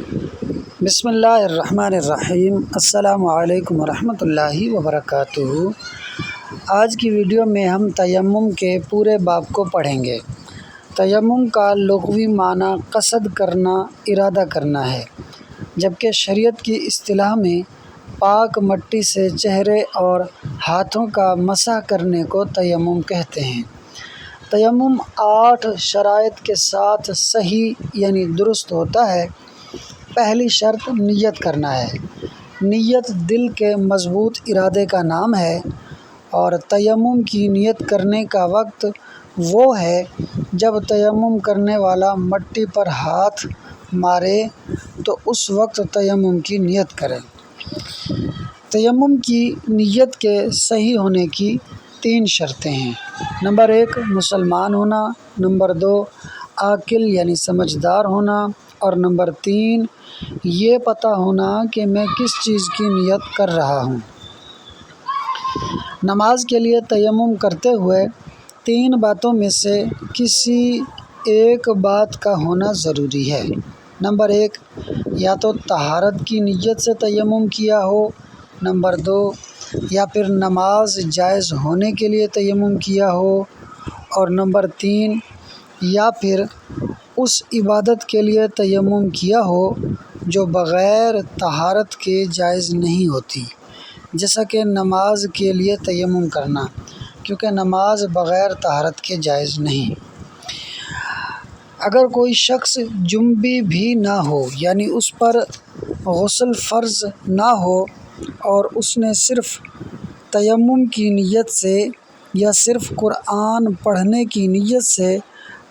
بسم اللہ الرحمن الرحیم۔ السلام علیکم ورحمۃ اللہ وبرکاتہ۔ آج کی ویڈیو میں ہم تیمم کے پورے باب کو پڑھیں گے۔ تیمم کا لغوی معنی قصد کرنا، ارادہ کرنا ہے، جبکہ شریعت کی اصطلاح میں پاک مٹی سے چہرے اور ہاتھوں کا مسح کرنے کو تیمم کہتے ہیں۔ تیمم 8 شرائط کے ساتھ صحیح یعنی درست ہوتا ہے۔ پہلی شرط نیت کرنا ہے۔ نیت دل کے مضبوط ارادے کا نام ہے، اور تیمم کی نیت کرنے کا وقت وہ ہے جب تیمم کرنے والا مٹی پر ہاتھ مارے تو اس وقت تیمم کی نیت کرے۔ تیمم کی نیت کے صحیح ہونے کی 3 شرطیں ہیں۔ نمبر 1 مسلمان ہونا، نمبر 2 عاقل یعنی سمجھدار ہونا، اور نمبر 3 یہ پتہ ہونا کہ میں کس چیز کی نیت کر رہا ہوں۔ نماز کے لیے تیمم کرتے ہوئے 3 باتوں میں سے کسی ایک بات کا ہونا ضروری ہے۔ نمبر 1 یا تو طہارت کی نیت سے تیمم کیا ہو، نمبر 2 یا پھر نماز جائز ہونے کے لیے تیمم کیا ہو، اور نمبر 3 یا پھر اس عبادت کے لیے تیمم کیا ہو جو بغیر طہارت کے جائز نہیں ہوتی، جیسا کہ نماز کے لیے تیمم کرنا، کیونکہ نماز بغیر طہارت کے جائز نہیں۔ اگر کوئی شخص جنبی بھی نہ ہو، یعنی اس پر غسل فرض نہ ہو، اور اس نے صرف تیمم کی نیت سے یا صرف قرآن پڑھنے کی نیت سے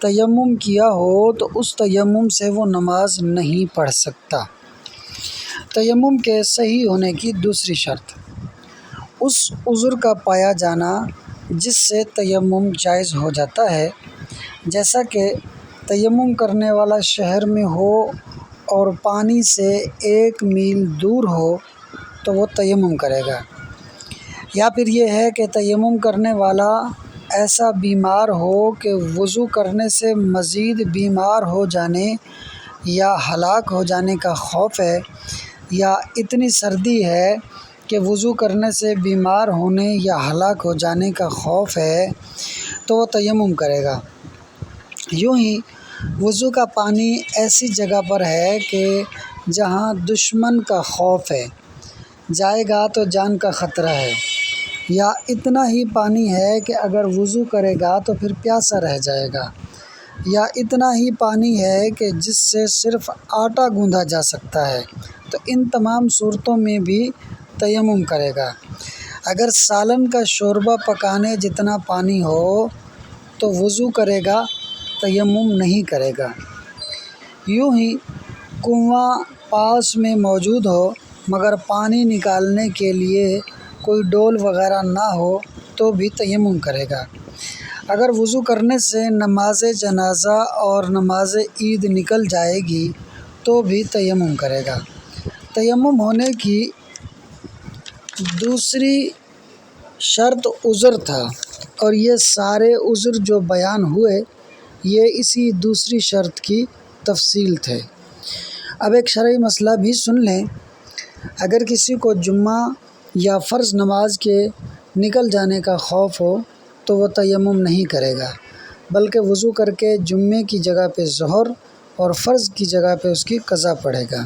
تیمم کیا ہو تو اس تیمم سے وہ نماز نہیں پڑھ سکتا۔ تیمم کے صحیح ہونے کی دوسری شرط اس عذر کا پایا جانا جس سے تیمم جائز ہو جاتا ہے، جیسا کہ تیمم کرنے والا شہر میں ہو اور پانی سے 1 میل دور ہو تو وہ تیمم کرے گا، یا پھر یہ ہے کہ تیمم کرنے والا ایسا بیمار ہو کہ وضو کرنے سے مزید بیمار ہو جانے یا ہلاک ہو جانے کا خوف ہے، یا اتنی سردی ہے کہ وضو کرنے سے بیمار ہونے یا ہلاک ہو جانے کا خوف ہے تو وہ تیمم کرے گا۔ یوں ہی وضو کا پانی ایسی جگہ پر ہے کہ جہاں دشمن کا خوف ہے، جائے گا تو جان کا خطرہ ہے، یا اتنا ہی پانی ہے کہ اگر وضو کرے گا تو پھر پیاسا رہ جائے گا، یا اتنا ہی پانی ہے کہ جس سے صرف آٹا گوندھا جا سکتا ہے، تو ان تمام صورتوں میں بھی تیمم کرے گا۔ اگر سالن کا شوربہ پکانے جتنا پانی ہو تو وضو کرے گا، تیمم نہیں کرے گا۔ یوں ہی کنواں پاس میں موجود ہو مگر پانی نکالنے کے لیے کوئی ڈول وغیرہ نہ ہو تو بھی تیمم کرے گا۔ اگر وضو کرنے سے نماز جنازہ اور نماز عید نکل جائے گی تو بھی تیمم کرے گا۔ تیمم ہونے کی دوسری شرط عذر تھا، اور یہ سارے عذر جو بیان ہوئے یہ اسی دوسری شرط کی تفصیل تھے۔ اب ایک شرعی مسئلہ بھی سن لیں۔ اگر کسی کو جمعہ یا فرض نماز کے نکل جانے کا خوف ہو تو وہ تیمم نہیں کرے گا، بلکہ وضو کر کے جمعے کی جگہ پہ ظہر اور فرض کی جگہ پہ اس کی قضا پڑھے گا۔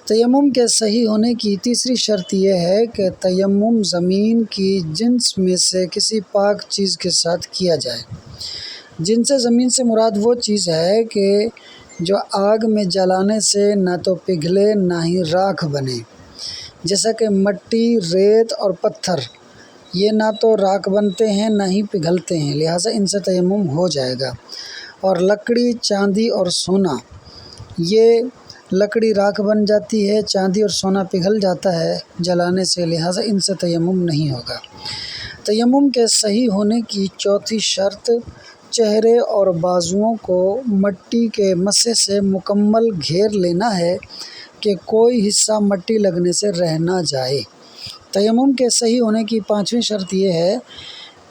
تیمم کے صحیح ہونے کی تیسری شرط یہ ہے کہ تیمم زمین کی جنس میں سے کسی پاک چیز کے ساتھ کیا جائے۔ جنس زمین سے مراد وہ چیز ہے کہ جو آگ میں جلانے سے نہ تو پگھلے نہ ہی راکھ بنے، جیسا کہ مٹی، ریت اور پتھر، یہ نہ تو راکھ بنتے ہیں نہ ہی پگھلتے ہیں، لہٰذا ان سے تیمم ہو جائے گا۔ اور لکڑی، چاندی اور سونا، یہ لکڑی راکھ بن جاتی ہے، چاندی اور سونا پگھل جاتا ہے جلانے سے، لہٰذا ان سے تیمم نہیں ہوگا۔ تیمم کے صحیح ہونے کی چوتھی شرط چہرے اور بازوؤں کو مٹی کے مسح سے مکمل گھیر لینا ہے کہ کوئی حصہ مٹی لگنے سے رہ نہ جائے۔ تیمم کے صحیح ہونے کی 5ویں شرط یہ ہے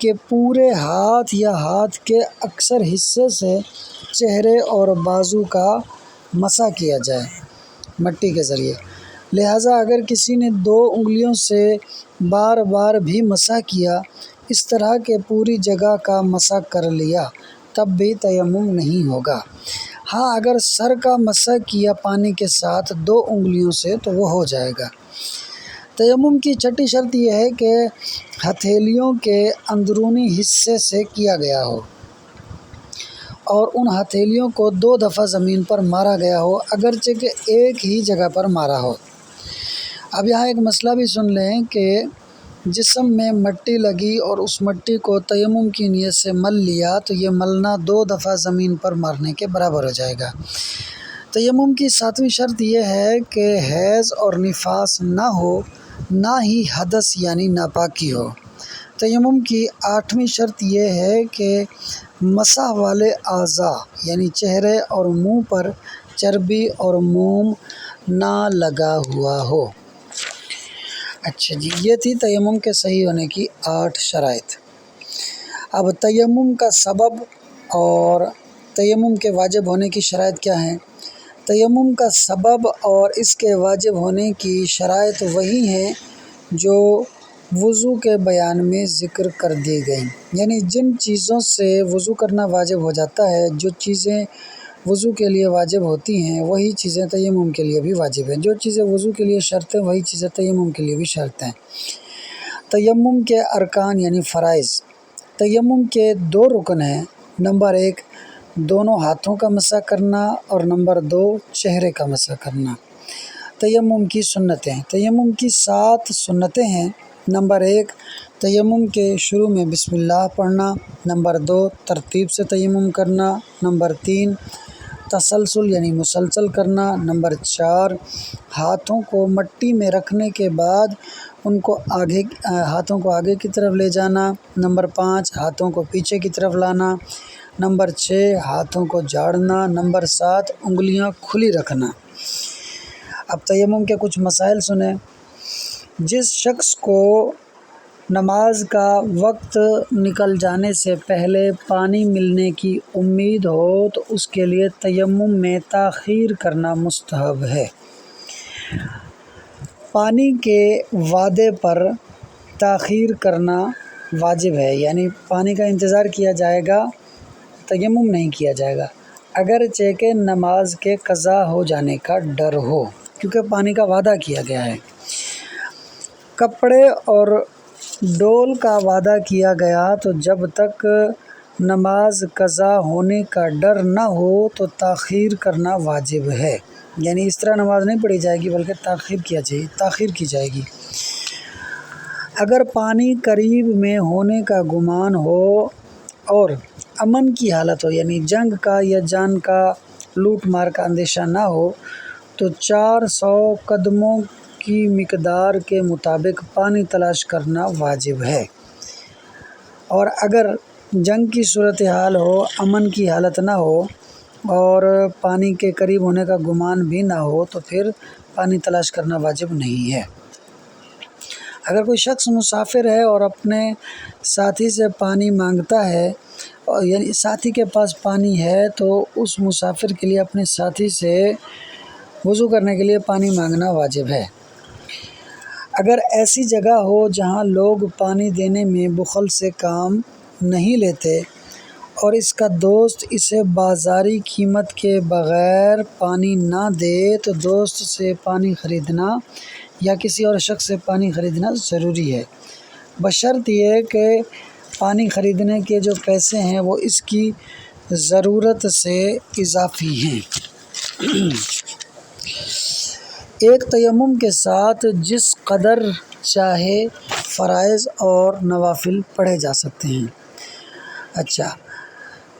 کہ پورے ہاتھ یا ہاتھ کے اکثر حصے سے چہرے اور بازو کا مسح کیا جائے۔ مٹی کے ذریعے۔ لہٰذا اگر کسی نے 2 انگلیوں سے بار بار بھی مسح کیا، اس طرح کہ پوری جگہ کا مسح کر لیا، تب بھی تیمم نہیں ہوگا۔ ہاں، اگر سر کا مسح کیا پانی کے ساتھ 2 انگلیوں سے تو وہ ہو جائے گا۔ تیمم کی چھٹی شرط یہ ہے کہ ہتھیلیوں کے اندرونی حصے سے کیا گیا ہو اور ان ہتھیلیوں کو 2 دفعہ زمین پر مارا گیا ہو، اگرچہ کہ ایک ہی جگہ پر مارا ہو۔ اب یہاں ایک مسئلہ بھی سن لیں کہ جسم میں مٹی لگی اور اس مٹی کو تیمم کی نیت سے مل لیا تو یہ ملنا 2 دفعہ زمین پر مارنے کے برابر ہو جائے گا۔ تیمم کی 7ویں شرط یہ ہے کہ حیض اور نفاس نہ ہو، نہ ہی حدث یعنی ناپاکی ہو۔ تیمم کی 8ویں شرط یہ ہے کہ مسح والے اعضاء یعنی چہرے اور منہ پر چربی اور موم نہ لگا ہوا ہو۔ اچھا جی، یہ تھی تیمم کے صحیح ہونے کی 8 شرائط۔ اب تیمم کا سبب اور تیمم کے واجب ہونے کی شرائط کیا ہیں؟ تیمم کا سبب اور اس کے واجب ہونے کی شرائط وہی ہیں جو وضو کے بیان میں ذکر کر دی گئیں، یعنی جن چیزوں سے وضو کرنا واجب ہو جاتا ہے، جو چیزیں وضو کے لیے واجب ہوتی ہیں وہی چیزیں تیمم کے لیے بھی واجب ہیں، جو چیزیں وضو کے لیے شرط ہیں وہی چیزیں تیمم کے لیے بھی شرط ہیں۔ تیمم کے ارکان یعنی فرائض۔ تیمم کے 2 رکن ہیں، نمبر 1 دونوں ہاتھوں کا مسح کرنا اور نمبر 2 چہرے کا مسح کرنا۔ تیمم کی سنتیں۔ تیمم کی 7 سنتیں ہیں۔ نمبر 1 تیمم کے شروع میں بسم اللہ پڑھنا، نمبر 2 ترتیب سے تیمم کرنا، نمبر 3 تسلسل یعنی مسلسل کرنا، نمبر 4 ہاتھوں کو مٹی میں رکھنے کے بعد ہاتھوں کو آگے کی طرف لے جانا، نمبر 5 ہاتھوں کو پیچھے کی طرف لانا، نمبر 6 ہاتھوں کو جھاڑنا، نمبر 7 انگلیاں کھلی رکھنا۔ اب تیمم کے کچھ مسائل سنیں۔ جس شخص کو نماز کا وقت نکل جانے سے پہلے پانی ملنے کی امید ہو تو اس کے لیے تیمم میں تاخیر کرنا مستحب ہے۔ پانی کے وعدے پر تاخیر کرنا واجب ہے، یعنی پانی کا انتظار کیا جائے گا، تیمم نہیں کیا جائے گا، اگرچہ کہ نماز کے قضا ہو جانے کا ڈر ہو، کیونکہ پانی کا وعدہ کیا گیا ہے۔ کپڑے اور ڈول کا وعدہ کیا گیا تو جب تک نماز قضا ہونے کا ڈر نہ ہو تو تاخیر کرنا واجب ہے، یعنی اس طرح نماز نہیں پڑھی جائے گی بلکہ تاخیر کی جائے گی۔ اگر پانی قریب میں ہونے کا گمان ہو اور امن کی حالت ہو، یعنی جنگ کا یا جان کا لوٹ مار کا اندیشہ نہ ہو، تو 400 قدموں کی مقدار کے مطابق پانی تلاش کرنا واجب ہے۔ اور اگر جنگ کی صورتحال ہو، امن کی حالت نہ ہو اور پانی کے قریب ہونے کا گمان بھی نہ ہو تو پھر پانی تلاش کرنا واجب نہیں ہے۔ اگر کوئی شخص مسافر ہے اور اپنے ساتھی سے پانی مانگتا ہے، یعنی ساتھی کے پاس پانی ہے، تو اس مسافر کے لیے اپنے ساتھی سے وضو کرنے کے لیے پانی مانگنا واجب ہے۔ اگر ایسی جگہ ہو جہاں لوگ پانی دینے میں بخل سے کام نہیں لیتے اور اس کا دوست اسے بازاری قیمت کے بغیر پانی نہ دے تو دوست سے پانی خریدنا یا کسی اور شخص سے پانی خریدنا ضروری ہے، بشرط یہ کہ پانی خریدنے کے جو پیسے ہیں وہ اس کی ضرورت سے اضافی ہیں۔ ایک تیمم کے ساتھ جس قدر چاہے فرائض اور نوافل پڑھے جا سکتے ہیں۔ اچھا،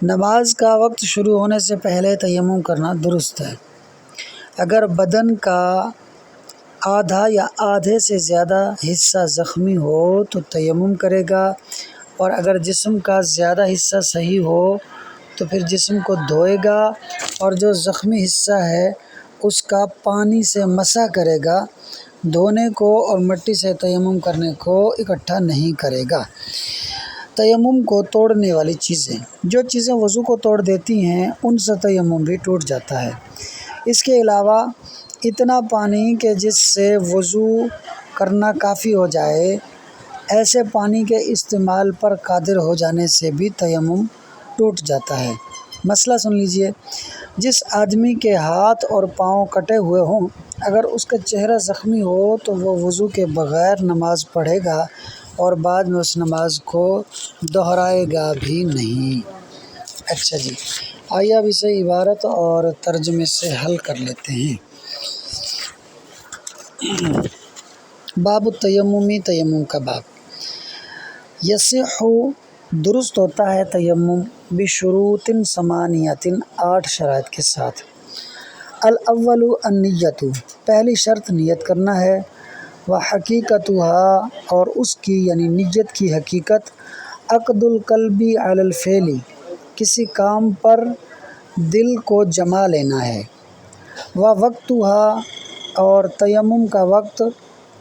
نماز کا وقت شروع ہونے سے پہلے تیمم کرنا درست ہے۔ اگر بدن کا آدھا یا آدھے سے زیادہ حصہ زخمی ہو تو تیمم کرے گا، اور اگر جسم کا زیادہ حصہ صحیح ہو تو پھر جسم کو دھوئے گا اور جو زخمی حصہ ہے اس کا پانی سے مسح کرے گا، دھونے کو اور مٹی سے تیمم کرنے کو اکٹھا نہیں کرے گا۔ تیمم کو توڑنے والی چیزیں۔ جو چیزیں وضو کو توڑ دیتی ہیں ان سے تیمم بھی ٹوٹ جاتا ہے۔ اس کے علاوہ اتنا پانی کہ جس سے وضو کرنا کافی ہو جائے، ایسے پانی کے استعمال پر قادر ہو جانے سے بھی تیمم ٹوٹ جاتا ہے۔ مسئلہ سن لیجئے، جس آدمی کے ہاتھ اور پاؤں کٹے ہوئے ہوں، اگر اس کا چہرہ زخمی ہو تو وہ وضو کے بغیر نماز پڑھے گا اور بعد میں اس نماز کو دہرائے گا بھی نہیں۔ اچھا جی، آئیے اب اسے عبارت اور ترجمے سے حل کر لیتے ہیں۔ باب التیمم، تیمم کا باب۔ یصح، درست ہوتا ہے تیمم، بشروط ثمانیۃ، 8 شرائط کے ساتھ۔ الاول النیۃ، پہلی شرط نیت کرنا ہے، وحقیقتها، اور اس کی یعنی نیت کی حقیقت، عقد القلب علی الفعل، کسی کام پر دل کو جما لینا ہے، ووقتها، اور تیمم کا وقت،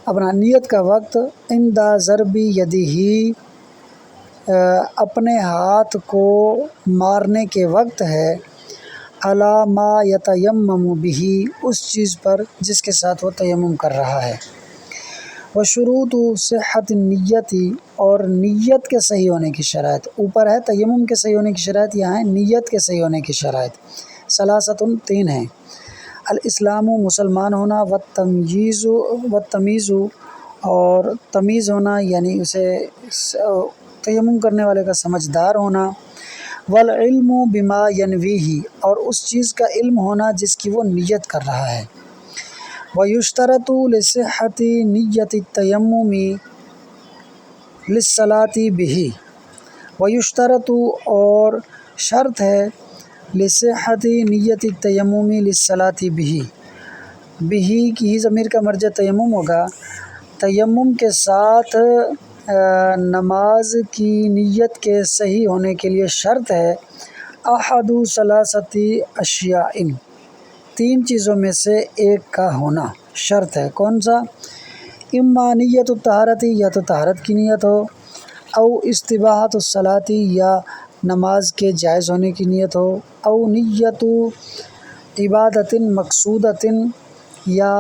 اپنا نیت کا وقت، عند ضرب یدہ، اپنے ہاتھ کو مارنے کے وقت ہے، علی ما یتیمم بہ، اس چیز پر جس کے ساتھ وہ تیمم کر رہا ہے۔ وشروط صحت النیت، اور نیت کے صحیح ہونے کی شرائط، اوپر ہے تیمم کے صحیح ہونے کی شرائط، یہاں ہے نیت کے صحیح ہونے کی شرائط، ثلاثۃ، 3 ہیں۔ الاسلام، مسلمان ہونا، والتمییز، اور تمیز ہونا یعنی اسے تیمم کرنے والے کا سمجھدار ہونا، والعلم بما ینویہ، اور اس چیز کا علم ہونا جس کی وہ نیت کر رہا ہے۔ ویشترط لصحۃ نیت التیمم للصلاۃ بہ، ویشترط، اور شرط ہے، لصحۃ نیت التیمم للصلاۃ بہ، بہ کی ضمیر کا مرجع تیمم ہوگا، تیمم کے ساتھ نماز کی نیت کے صحیح ہونے کے لیے شرط ہے، احد ثلاثۃ اشیاء، 3 چیزوں میں سے ایک کا ہونا شرط ہے۔ کون سا؟ اما نیت الطہارت، یا تو طہارت کی نیت ہو، او استباحۃ الصلاۃ، یا نماز کے جائز ہونے کی نیت ہو، او نیت عبادت مقصودۃ، یا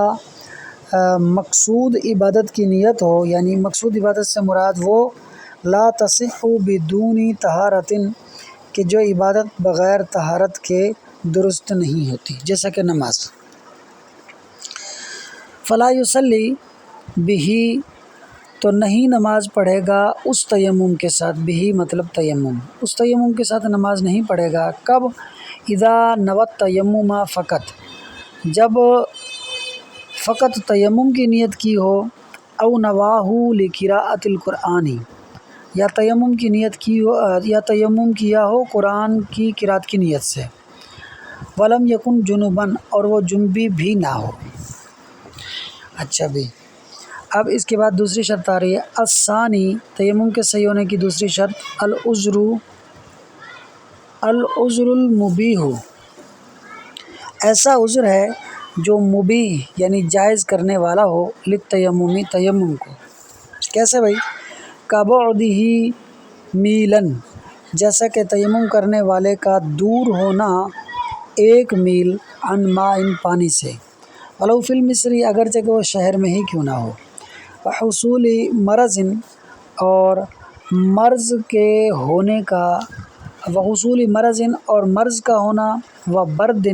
مقصود عبادت کی نیت ہو، یعنی مقصود عبادت سے مراد وہ لا تصح بدون طہارت، کہ جو عبادت بغیر طہارت کے درست نہیں ہوتی، جیسا کہ نماز۔ فلا یصلی بہ، تو نہیں نماز پڑھے گا اس تیمم کے ساتھ، بہ مطلب تیمم، اس تیمم کے ساتھ نماز نہیں پڑھے گا۔ کب؟ اذا نوى التیمم فقط، جب فقط تیمم کی نیت کی ہو، او نواہ لقراءۃ القرآن، یا تیمم کی نیت کی ہو، یا تیمم کیا ہو قرآن کی قرأت کی نیت سے، ولم یکن جنبا، اور وہ جنبی بھی نہ ہو۔ اچھا بھی، اب اس کے بعد دوسری شرط آ رہی ہے، الثانی، تیمم کے صحیح ہونے کی دوسری شرط، العذر المبیح، ایسا عذر ہے جو مبیح یعنی جائز کرنے والا ہو، للتیمم، تیمم کو۔ کیسے بھائی؟ کبعدہ میلا، جیسا کہ تیمم کرنے والے کا دور ہونا 1 میل، عن ماء، پانی سے، ولو فی المصر، اگرچہ کہ وہ شہر میں ہی کیوں نہ ہو، وحصول مرض، اور مرض کے ہونے کا، وحصول مرض، اور مرض کا ہونا، وبرد،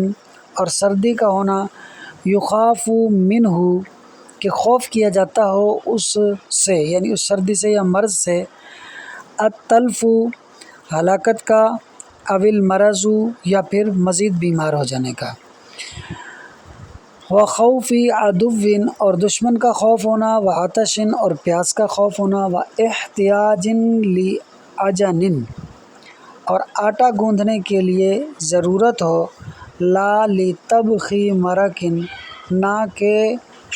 اور سردی کا ہونا، یخاف منہ، کہ خوف کیا جاتا ہو اس سے، یعنی اس سردی سے یا مرض سے، التلف، ہلاکت کا، او المرض، یا پھر مزید بیمار ہو جانے کا، وخوف عدو، اور دشمن کا خوف ہونا، وعطش، اور پیاس کا خوف ہونا، واحتیاج لعجن، اور آٹا گوندھنے کے لیے ضرورت ہو، لا لطبخ مرق، نہ کہ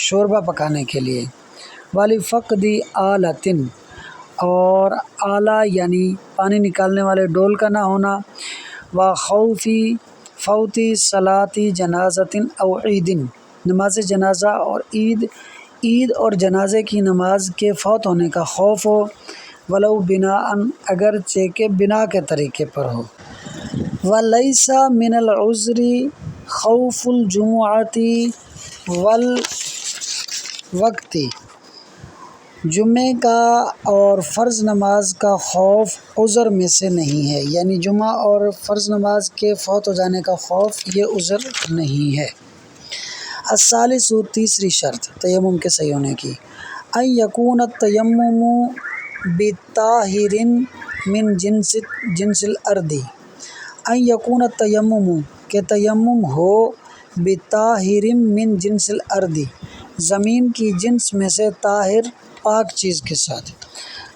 شوربہ پکانے کے لیے، ولفقد آلۃ، اور آلہ یعنی پانی نکالنے والے ڈول کا نہ ہونا، وخوف فوت صلاۃ جنازۃ او عید، نماز جنازہ اور عید اور جنازے کی نماز کے فوت ہونے کا خوف ہو، ولو بناء، اگرچہ کہ بنا کے طریقے پر ہو۔ ولیس من العذر خوف الجمعۃ والوقتی، جمعے کا اور فرض نماز کا خوف عذر میں سے نہیں ہے، یعنی جمعہ اور فرض نماز کے فوت ہو جانے کا خوف یہ عذر نہیں ہے۔ الثالث، تیسری شرط تیمم کے صحیح ہونے کی، ان یکون التیمم بطاہر من جنس الارض، ان یکون التیمم کہ تیمم ہو بطاہر من جنس الارض، زمین کی جنس میں سے طاہر پاک چیز کے ساتھ،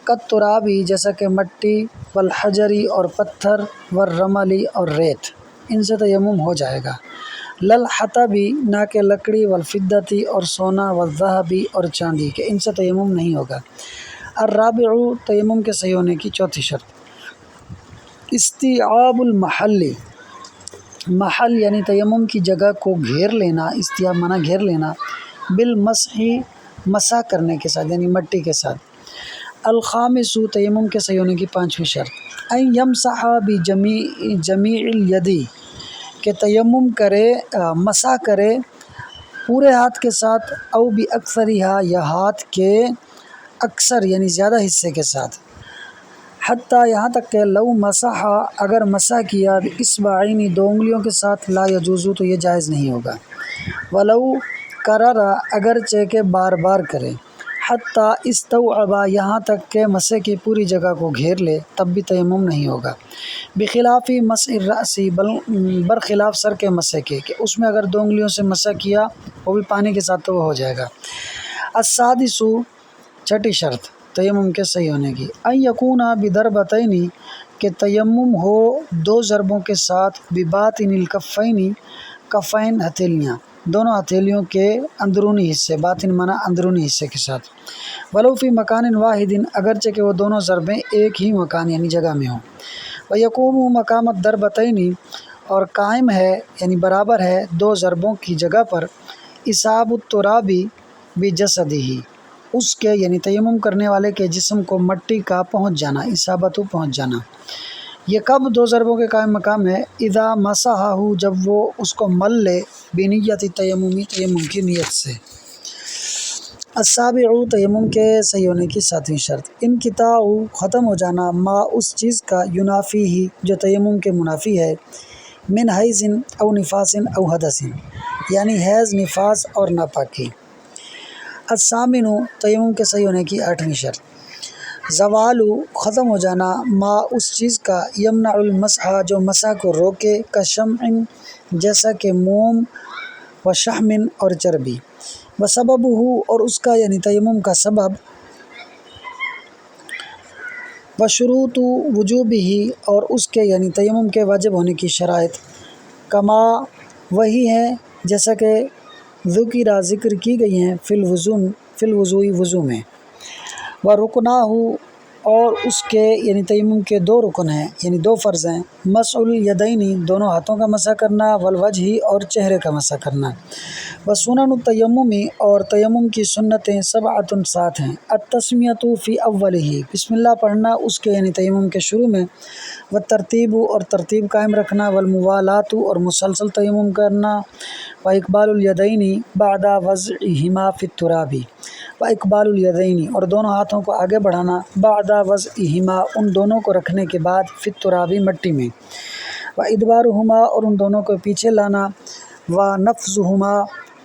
کالترابی جیسا کہ مٹی، والحجری اور پتھر، والرملی اور ریت، ان سے تیمم ہو جائے گا۔ للحطبی نہ کہ لکڑی، والفدتی اور سونا، والذہبی اور چاندی، کہ ان سے تیمم نہیں ہوگا۔ الرابع، تیمم کے صحیح ہونے کی چوتھی شرط، استیعاب المحل، محل یعنی تیمم کی جگہ کو گھیر لینا، استیعاب معنی گھیر لینا، بالمسح مسح کرنے کے ساتھ یعنی مٹی کے ساتھ۔ الخامس، تیمم کے صحیح ہونے کی پانچویں شرط، ان یمسح بجمیع الید، کہ تیمم کرے مسح کرے پورے ہاتھ کے ساتھ، او باکثرھا یا ہاتھ کے اکثر یعنی زیادہ حصے کے ساتھ، حتیٰ یہاں تک کہ لو مسح اگر مسح کیا باصبعین دو انگلیوں کے ساتھ، لا یجوز تو یہ جائز نہیں ہوگا۔ ولو کرر اگرچہ کہ بار بار کرے، حتیٰ استوعب یہاں تک کہ مسح کی پوری جگہ کو گھیر لے، تب بھی تیمم نہیں ہوگا۔ بخلاف مسح الرأس، برخلاف سر کے مسح کے، کہ اس میں اگر دو انگلیوں سے مسح کیا وہ بھی پانی کے ساتھ تو وہ ہو جائے گا۔ السادس، چھٹی شرط تیمم کے صحیح ہونے کی، ان یکون بضربتین، کہ تیمم ہو دو ضربوں کے ساتھ، بباطن الکفین، کفین ہتھیلیاں، دونوں ہتھیلیوں کے اندرونی حصے، باطن معنی اندرونی حصے کے ساتھ، ولو فی مکان واحد، اگرچہ کہ وہ دونوں ضربیں ایک ہی مکان یعنی جگہ میں ہوں، ویقوم مقام الضربتین، اور قائم ہے یعنی برابر ہے دو ضربوں کی جگہ پر، اصاب التراب بجسدہ، اس کے یعنی تیمم کرنے والے کے جسم کو مٹی کا پہنچ جانا، اصابت پہنچ جانا۔ یہ کب دو ضربوں کے قائم مقام ہے؟ اذا مسحہ، جب وہ اس کو مل لے، بنیت تیمم، تیمم کی نیت سے۔ السابع، تیمم کے صحیح ہونے کی ساتویں شرط، انقطاع ختم ہو جانا، ما اس چیز کا، ینافی ہی جو تیمم کے منافی ہے، من حیض او نفاس او حدث، یعنی حیض، نفاس اور ناپاکی۔ الثامن، تیمم کے صحیح ہونے کی آٹھویں شرط، زوال ختم ہو جانا، ما اس چیز کا، یمنع المسح جو مسح کو روکے، کشمع جیسا کہ موم، وشحم اور چربی، وسببہ اور اس کا یعنی تیمم کا سبب، وشروط وجوبہ اور اس کے یعنی تیمم کے واجب ہونے کی شرائط، کما وہی ہیں جیسا کہ ذکر کی گئی ہیں، فی الوضوء وضو میں، ورکناہ اور اس کے یعنی تیمم کے دو رکن ہیں یعنی دو فرض ہیں، مسح الیدین دونوں ہاتھوں کا مسح کرنا، والوجہ اور چہرے کا مسح کرنا، وسنن التیمم اور تیمم کی سنتیں، سبعۃ 7 ہیں، التسمیۃ فی اولہ بسم اللہ پڑھنا اس کے یعنی تیمم کے شروع میں، والترتیب اور ترتیب قائم رکھنا، والموالات اور مسلسل تیمم کرنا، واقبال الیدین بعد وضعہما فی التراب، واقبال الیدین اور دونوں ہاتھوں کو آگے بڑھانا، بعد وضعہما ان دونوں کو رکھنے کے بعد، فی التراب مٹی میں، وادبارہما اور ان دونوں کو پیچھے لانا، ونفضہما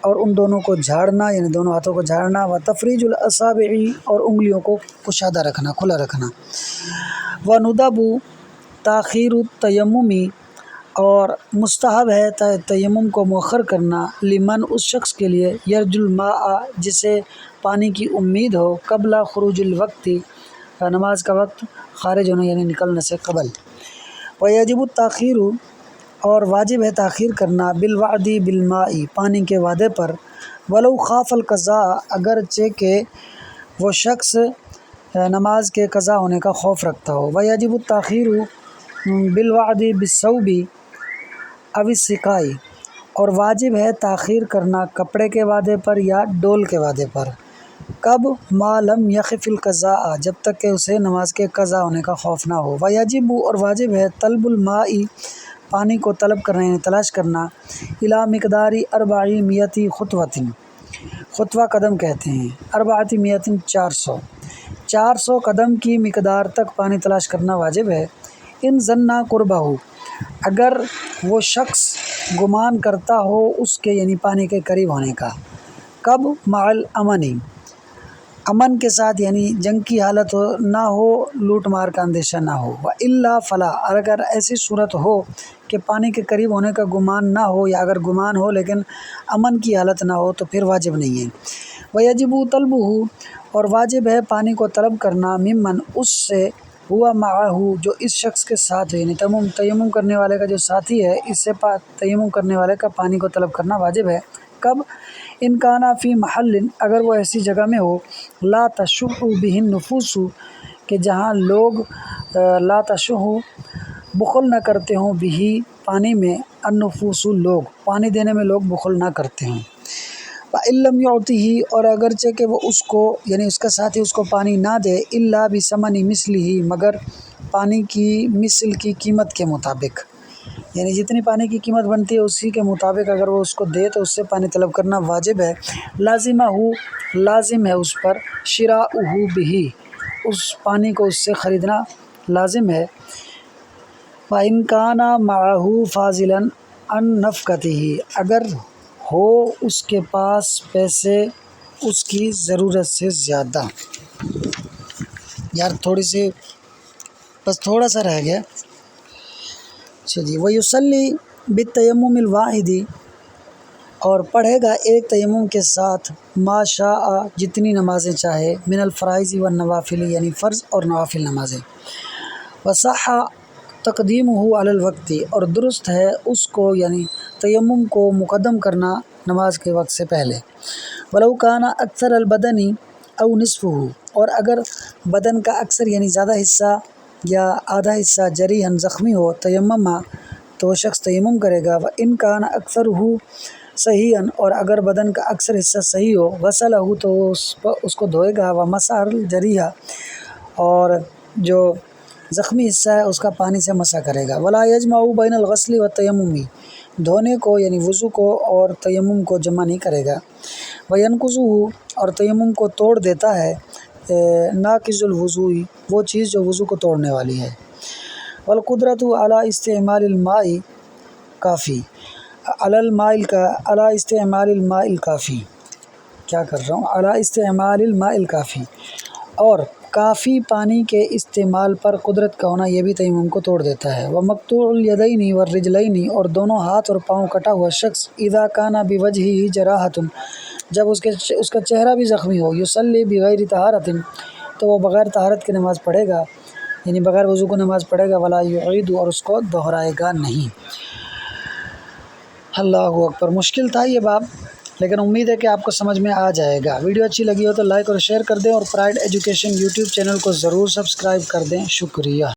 اور ان دونوں کو جھاڑنا یعنی دونوں ہاتھوں کو جھاڑنا، وتفریج الاصابع اور انگلیوں کو کشادہ رکھنا، کھلا رکھنا، وندب تاخیر التیمم اور مستحب ہے تیمم کو مؤخر کرنا، لمن اس شخص کے لیے، یرجو الماء جسے پانی کی امید ہو، قبل خروج الوقت نماز کا وقت خارج ہونے یعنی نکلنے سے قبل، ویجب التاخیر اور واجب ہے تاخیر کرنا، بالوعد بالماء پانی کے وعدے پر، ولو خاف القضاء اگرچہ کہ وہ شخص نماز کے قضا ہونے کا خوف رکھتا ہو، ویجب التاخیر بالوعد بالثوب او السقاء اور واجب ہے تاخیر کرنا کپڑے کے وعدے پر یا ڈول کے وعدے پر، کب؟ ما لم یخف القضاء جب تک کہ اسے نماز کے قضا ہونے کا خوف نہ ہو، ویجب اور واجب ہے طلب الماء پانی کو طلب کرنا یعنی تلاش کرنا، الی مقدار 400 خطوۃ خطوہ قدم کہتے ہیں۔ 400 400 قدم کی مقدار تک پانی تلاش کرنا واجب ہے۔ ان ظنّا قربہ، اگر وہ شخص گمان کرتا ہو اس کے یعنی پانی کے قریب ہونے کا۔ کب؟ مع الامن، امن کے ساتھ، یعنی جنگ کی حالت نہ ہو، لوٹ مار کا اندیشہ نہ ہو۔ وَإِلَّا فَلَا، اور اگر ایسی صورت ہو کہ پانی کے قریب ہونے کا گمان نہ ہو، یا اگر گمان ہو لیکن امن کی حالت نہ ہو تو پھر واجب نہیں ہے۔ وَيَجِبُ طَلْبُهُ، اور واجب ہے پانی کو طلب کرنا، ممن، اس سے، ہوا معہ، جو اس شخص کے ساتھ ہے، یعنی تیمم کرنے والے کا جو ساتھی ہے، اس سے تیمم کرنے والے کا پانی کو طلب کرنا واجب ہے۔ کب؟ ان کان فی محل، اگر وہ ایسی جگہ میں ہو، لا تشح بہ النفوس، کہ جہاں لوگ لا تشح، بخل نہ کرتے ہوں، بھی پانی میں، النفوس، لوگ، پانی دینے میں لوگ بخل نہ کرتے ہوں۔ وَإِن لَّمْ يُعْطِهِ، اور اگرچہ کہ وہ اس کو، یعنی اس کا ساتھی اس کو پانی نہ دے، إِلَّا بِثَمَنِ مِثْلِهِ، مگر پانی کی مثل کی قیمت کے مطابق، یعنی جتنی پانی کی قیمت بنتی ہے اسی کے مطابق اگر وہ اس کو دے تو اس سے پانی طلب کرنا واجب ہے۔ لازمہ، لازم ہے اس پر، شراؤہ بہ، اس پانی کو اس سے خریدنا لازم ہے۔ وَإِن كَانَ مَعَهُ فَاضِلًا عَن نَفْقَتِهِ، اگر ہو اس کے پاس پیسے اس کی ضرورت سے زیادہ۔ یار تھوڑی سی، بس تھوڑا سا رہ گیا۔ اچھا جی، وَيُصَلِّي بِالتَّيَمُّمِ الْوَاحِدِ، اور پڑھے گا ایک تیمم کے ساتھ، ما شاء، جتنی نمازیں چاہے، من الفرائض والنوافل، یعنی فرض اور نوافل نمازیں۔ وصح تقدیمہ علی الوقت، اور درست ہے اس کو یعنی تیمم کو مقدم کرنا نماز کے وقت سے پہلے۔ ولو کان اکثر البدن او نصفہ، اور اگر بدن کا اکثر یعنی زیادہ حصہ یا آدھا حصہ جریحاً زخمی ہو، تیمم، تو وہ شخص تیمم کرے گا۔ وَإِن كَانَ أَكْثَرُهُ صحیحاً، اور اگر بدن کا اکثر حصہ صحیح ہو، غسلہ، تو اس کو دھوئے گا۔ وَمَسَحَ الْجَرِيحَ، اور جو زخمی حصہ ہے اس کا پانی سے مسح کرے گا۔ وَلَا يَجْمَعُ بَيْنَ الْغَسْلِ وَالتَّيَمُّمِ، دھونے کو یعنی وضو کو اور تیمم کو جمع نہیں کرے گا۔ وَيَنْقُضُهُ، اور تیمم کو توڑ دیتا ہے، ناقض الوضوء، وہ چیز جو وضو کو توڑنے والی ہے۔ وَالْقُدْرَةُ عَلَى اسْتِعْمَالِ الْمَاءِ الْكَافِي، عَلَى اسْتِعْمَالِ الْمَاءِ الْكَافِي، کیا کر رہا ہوں، عَلَى اسْتِعْمَالِ الْمَاءِ الْكَافِي، اور کافی پانی کے استعمال پر قدرت کا ہونا یہ بھی تیمم کو توڑ دیتا ہے۔ وَمَقْطُوعُ الْيَدَيْنِ وَالرِّجْلَيْنِ، اور دونوں ہاتھ اور پاؤں کٹا ہوا شخص، اِذَا كَانَ بِوَجْهِهِ جَرَاحَةٌ، جب اس کا چہرہ بھی زخمی ہو، يُصَلِّي بِغَيْرِ طَهَارَةٍ، تو وہ بغیر طہارت کے نماز پڑھے گا، یعنی بغیر وضو کو نماز پڑھے گا۔ وَلَا يُعِيدُ، اور اس کو دہرائے گا نہیں۔ اللہ اکبر، مشکل تھا یہ باب، لیکن امید ہے کہ آپ کو سمجھ میں آ جائے گا۔ ویڈیو اچھی لگی ہو تو لائک اور شیئر کر دیں، اور پرائڈ ایجوکیشن یوٹیوب چینل کو ضرور سبسکرائب کر دیں۔ شکریہ۔